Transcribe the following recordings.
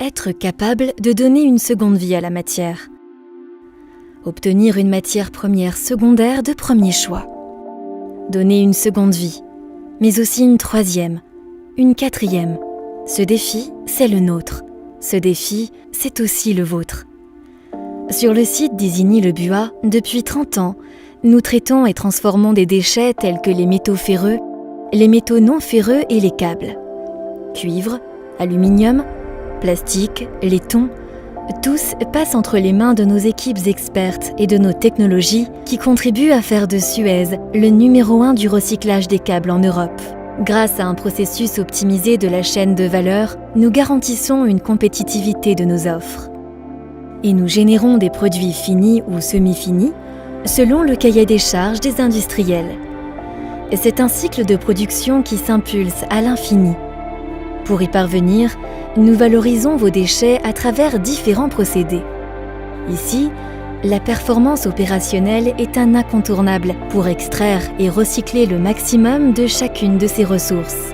être capable de donner une seconde vie à la matière. Obtenir une matière première secondaire de premier choix. Donner une seconde vie, mais aussi une troisième, une quatrième. Ce défi, c'est le nôtre. Ce défi, c'est aussi le vôtre. Sur le site d'Isigny-le-Buat, depuis 30 ans, nous traitons et transformons des déchets tels que les métaux ferreux, les métaux non ferreux et les câbles. Cuivre, aluminium, plastique, laiton, tous passent entre les mains de nos équipes expertes et de nos technologies qui contribuent à faire de Suez le numéro 1 du recyclage des câbles en Europe. Grâce à un processus optimisé de la chaîne de valeur, nous garantissons une compétitivité de nos offres. Et nous générons des produits finis ou semi-finis selon le cahier des charges des industriels. Et c'est un cycle de production qui s'impulse à l'infini. Pour y parvenir, nous valorisons vos déchets à travers différents procédés. Ici, la performance opérationnelle est un incontournable pour extraire et recycler le maximum de chacune de ces ressources.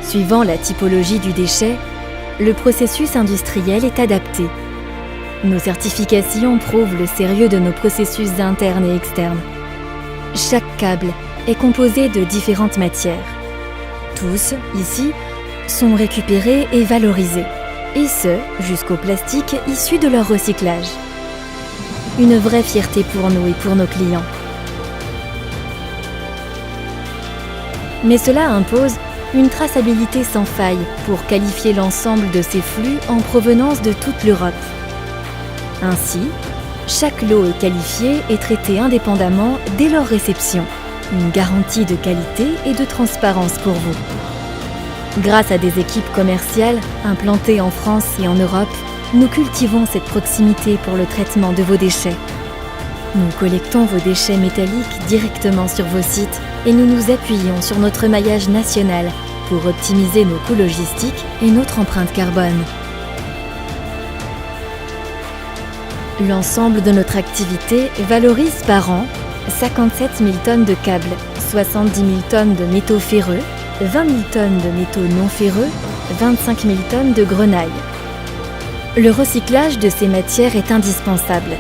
Suivant la typologie du déchet, le processus industriel est adapté. Nos certifications prouvent le sérieux de nos processus internes et externes. Chaque câble est composé de différentes matières. Tous, ici, sont récupérés et valorisés, et ce, jusqu'au plastique issu de leur recyclage. Une vraie fierté pour nous et pour nos clients. Mais cela impose une traçabilité sans faille pour qualifier l'ensemble de ces flux en provenance de toute l'Europe. Ainsi, chaque lot est qualifié et traité indépendamment dès leur réception. Une garantie de qualité et de transparence pour vous. Grâce à des équipes commerciales implantées en France et en Europe, nous cultivons cette proximité pour le traitement de vos déchets. Nous collectons vos déchets métalliques directement sur vos sites et nous nous appuyons sur notre maillage national pour optimiser nos coûts logistiques et notre empreinte carbone. L'ensemble de notre activité valorise par an 57 000 tonnes de câbles, 70 000 tonnes de métaux ferreux, 20 000 tonnes de métaux non ferreux, 25 000 tonnes de grenaille. Le recyclage de ces matières est indispensable.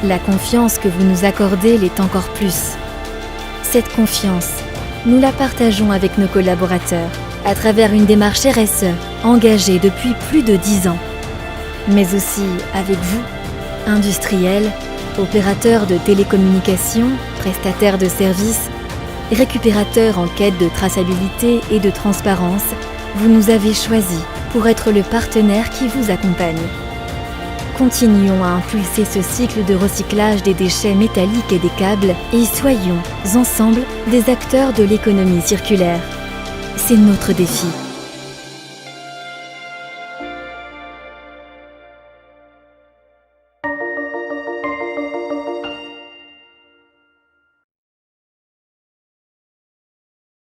La confiance que vous nous accordez l'est encore plus. Cette confiance, nous la partageons avec nos collaborateurs à travers une démarche RSE engagée depuis plus de 10 ans. Mais aussi avec vous, industriels, opérateurs de télécommunications, prestataires de services, récupérateurs en quête de traçabilité et de transparence, vous nous avez choisis pour être le partenaire qui vous accompagne. Continuons à impulser ce cycle de recyclage des déchets métalliques et des câbles et soyons ensemble des acteurs de l'économie circulaire. C'est notre défi.